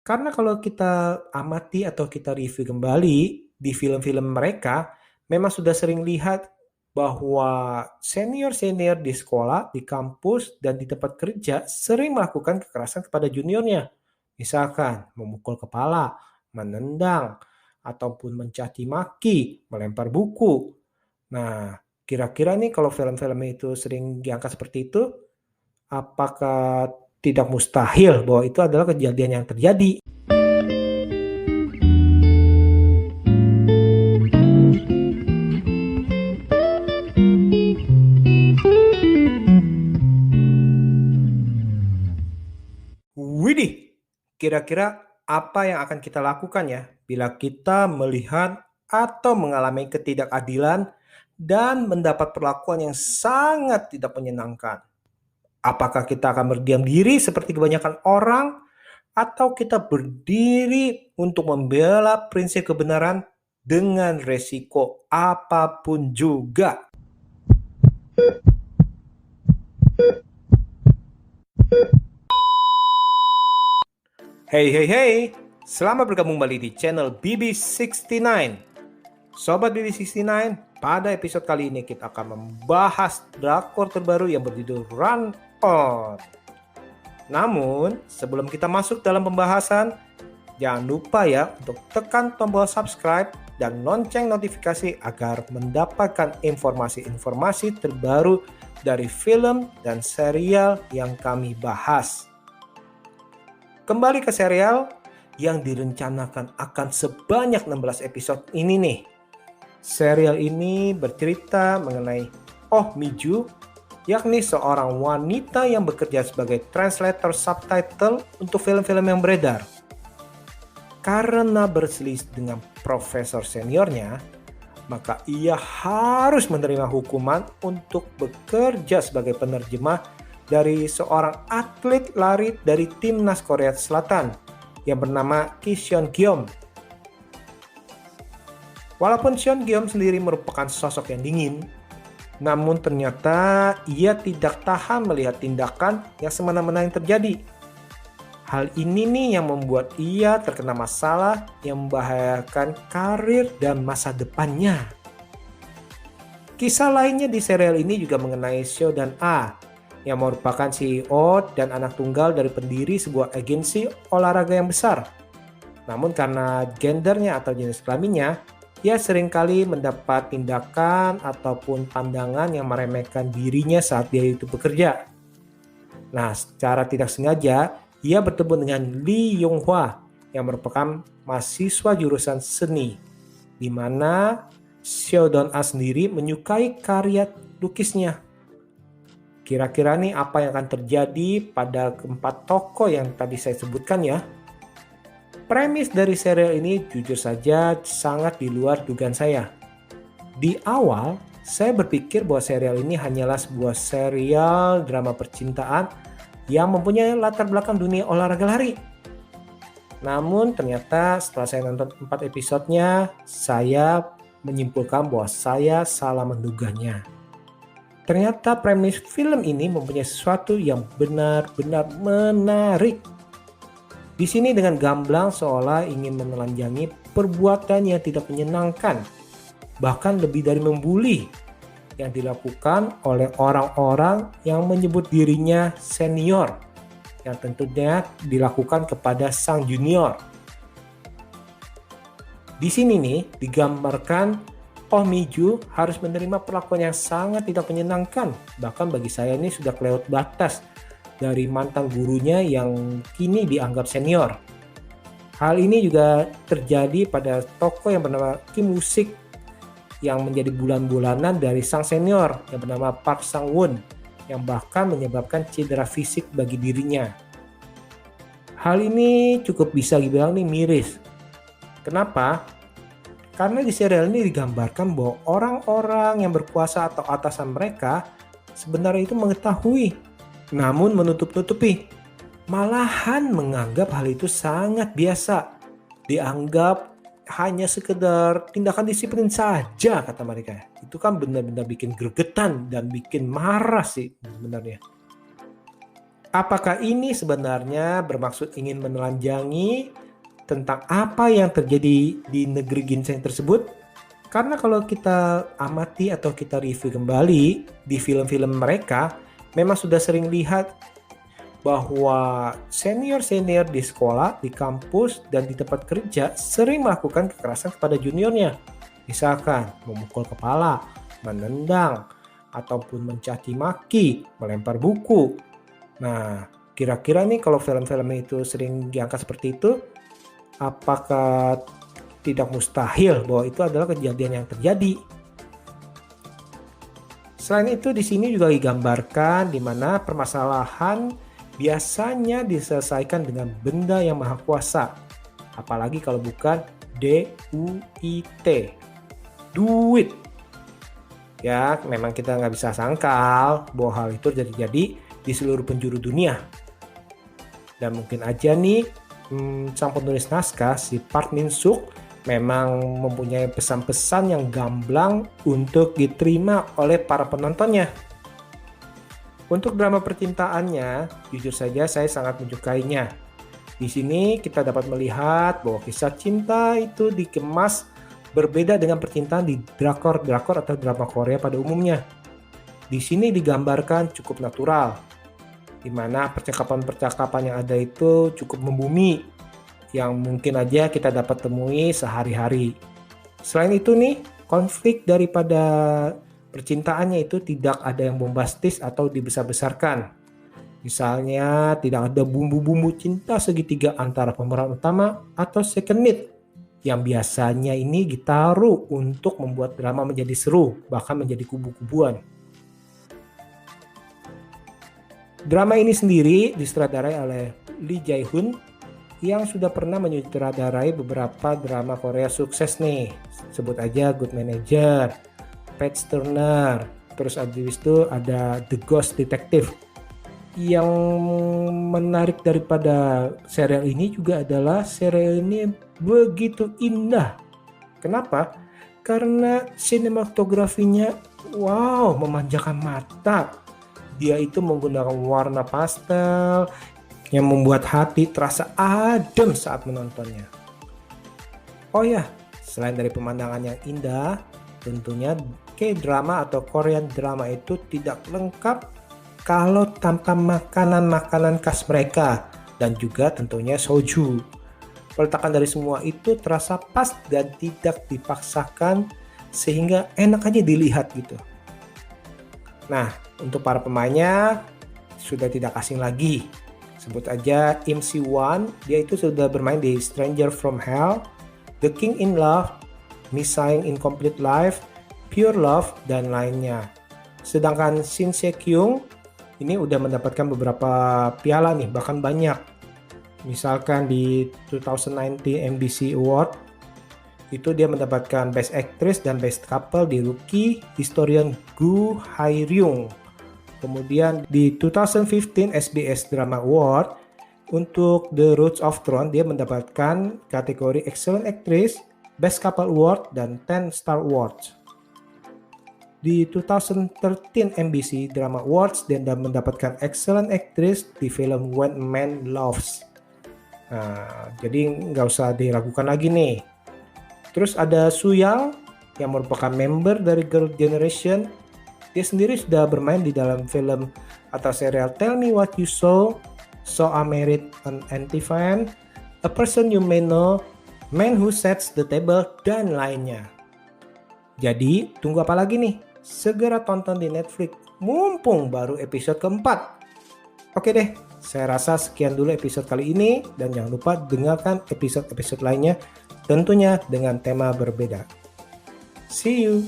Karena kalau kita amati atau kita review kembali di film-film mereka, memang sudah sering lihat bahwa senior-senior di sekolah, di kampus, dan di tempat kerja sering melakukan kekerasan kepada juniornya. Misalkan memukul kepala, menendang, ataupun mencaci maki, melempar buku. Nah, kira-kira nih kalau film-film itu sering diangkat seperti itu, apakah tidak mustahil bahwa itu adalah kejadian yang terjadi? Widih, kira-kira apa yang akan kita lakukan ya bila kita melihat atau mengalami ketidakadilan dan mendapat perlakuan yang sangat tidak menyenangkan? Apakah kita akan berdiam diri seperti kebanyakan orang atau kita berdiri untuk membela prinsip kebenaran dengan resiko apapun juga? Hey hey hey, selamat bergabung kembali di channel BB69. Sobat BB69, pada episode kali ini kita akan membahas drakor terbaru yang berjudul Run On. Namun, sebelum kita masuk dalam pembahasan, jangan lupa ya untuk tekan tombol subscribe dan lonceng notifikasi agar mendapatkan informasi-informasi terbaru dari film dan serial yang kami bahas. Kembali ke serial yang direncanakan akan sebanyak 16 episode ini nih. Serial ini bercerita mengenai Oh Mi-ju, yakni seorang wanita yang bekerja sebagai translator subtitle untuk film-film yang beredar. Karena berselisih dengan profesor seniornya, maka ia harus menerima hukuman untuk bekerja sebagai penerjemah dari seorang atlet lari dari timnas Korea Selatan yang bernama Ki Seon Gyum. Walaupun Seon Gyum sendiri merupakan sosok yang dingin, namun ternyata ia tidak tahan melihat tindakan yang semena-mena yang terjadi. Hal ini nih yang membuat ia terkena masalah yang membahayakan karir dan masa depannya. Kisah lainnya di serial ini juga mengenai Seo dan A, yang merupakan CEO dan anak tunggal dari pendiri sebuah agensi olahraga yang besar. Namun karena gendernya atau jenis kelaminnya, ia seringkali mendapat tindakan ataupun pandangan yang meremehkan dirinya saat dia itu bekerja. Nah, secara tidak sengaja, ia bertemu dengan Lee Yong-hwa yang merupakan mahasiswa jurusan seni, di mana Seo Don-a sendiri menyukai karya lukisnya. Kira-kira nih apa yang akan terjadi pada keempat tokoh yang tadi saya sebutkan ya. Premis dari serial ini jujur saja sangat di luar dugaan saya. Di awal, saya berpikir bahwa serial ini hanyalah sebuah serial drama percintaan yang mempunyai latar belakang dunia olahraga lari. Namun ternyata setelah saya nonton 4 episodenya, saya menyimpulkan bahwa saya salah menduganya. Ternyata premis film ini mempunyai sesuatu yang benar-benar menarik. Di sini dengan gamblang seolah ingin menelanjangi perbuatan yang tidak menyenangkan, bahkan lebih dari membuli, yang dilakukan oleh orang-orang yang menyebut dirinya senior, yang tentunya dilakukan kepada sang junior. Di sini nih digambarkan Oh Mi-ju harus menerima perlakuan yang sangat tidak menyenangkan. Bahkan bagi saya ini sudah kelewat batas dari mantan gurunya yang kini dianggap senior. Hal ini juga terjadi pada tokoh yang bernama Kim Woo-sik yang menjadi bulan-bulanan dari sang senior yang bernama Park Sang-won yang bahkan menyebabkan cedera fisik bagi dirinya. Hal ini cukup bisa dibilang nih miris. Kenapa? Karena di serial ini digambarkan bahwa orang-orang yang berkuasa atau atasan mereka sebenarnya itu mengetahui, namun menutup-nutupi. Malahan menganggap hal itu sangat biasa. Dianggap hanya sekedar tindakan disiplin saja kata mereka. Itu kan benar-benar bikin gregetan dan bikin marah sih sebenarnya. Apakah ini sebenarnya bermaksud ingin menelanjangi tentang apa yang terjadi di negeri ginseng tersebut? Karena kalau kita amati atau kita review kembali di film-film mereka, memang sudah sering lihat bahwa senior-senior di sekolah, di kampus, dan di tempat kerja sering melakukan kekerasan kepada juniornya. Misalkan memukul kepala, menendang, ataupun mencaci maki, melempar buku. Nah, kira-kira nih kalau film-film itu sering diangkat seperti itu, apakah tidak mustahil bahwa itu adalah kejadian yang terjadi? Selain itu di sini juga digambarkan di mana permasalahan biasanya diselesaikan dengan benda yang maha kuasa. Apalagi kalau bukan DUIT, duit. Ya, memang kita nggak bisa sangkal bahwa hal itu jadi di seluruh penjuru dunia. Dan mungkin aja nih sang penulis naskah si Park Min Suk memang mempunyai pesan-pesan yang gamblang untuk diterima oleh para penontonnya. Untuk drama percintaannya, jujur saja saya sangat menyukainya. Di sini kita dapat melihat bahwa kisah cinta itu dikemas berbeda dengan percintaan di drakor-drakor atau drama Korea pada umumnya. Di sini digambarkan cukup natural, di mana percakapan-percakapan yang ada itu cukup membumi, yang mungkin aja kita dapat temui sehari-hari. Selain itu nih, konflik daripada percintaannya itu tidak ada yang bombastis atau dibesar-besarkan. Misalnya tidak ada bumbu-bumbu cinta segitiga antara pemeran utama atau second lead, yang biasanya ini ditaruh untuk membuat drama menjadi seru, bahkan menjadi kubu-kubuan. Drama ini sendiri disutradarai oleh Lee Jae-hoon yang sudah pernah menyutradarai beberapa drama Korea sukses nih. Sebut aja Good Manager, Page Turner, terus habis itu ada The Ghost Detective. Yang menarik daripada serial ini juga adalah serial ini begitu indah. Kenapa? Karena sinematografinya wow, memanjakan mata. Dia itu menggunakan warna pastel yang membuat hati terasa adem saat menontonnya. Oh ya, selain dari pemandangan yang indah, tentunya K-drama atau Korean drama itu tidak lengkap kalau tanpa makanan-makanan khas mereka dan juga tentunya soju. Peletakan dari semua itu terasa pas dan tidak dipaksakan sehingga enak aja dilihat gitu. Nah, untuk para pemainnya sudah tidak asing lagi. Sebut aja Im Si-won, dia itu sudah bermain di Stranger from Hell, The King in Love, Missing Incomplete Life, Pure Love, dan lainnya. Sedangkan Shin Se-kyung ini udah mendapatkan beberapa piala nih, bahkan banyak. Misalkan di 2019 MBC Award, itu dia mendapatkan Best Actress dan Best Couple di Rookie Historian Gu Hae-ryung. Kemudian di 2015 SBS Drama Award untuk The Roots of Throne dia mendapatkan kategori Excellent Actress, Best Couple Award, dan 10 Star Awards. Di 2013 MBC Drama Awards dia mendapatkan Excellent Actress di film When Man Loves. Nah, jadi nggak usah diragukan lagi nih. Terus ada Suyang yang merupakan member dari Girl Generation. Dia sendiri sudah bermain di dalam film atau serial Tell Me What You Saw, So I Married an Anti-Fan, A Person You May Know, Man Who Sets the Table, dan lainnya. Jadi tunggu apa lagi nih? Segera tonton di Netflix, mumpung baru episode keempat. Oke deh, saya rasa sekian dulu episode kali ini, dan jangan lupa dengarkan episode-episode lainnya tentunya dengan tema berbeda. See you!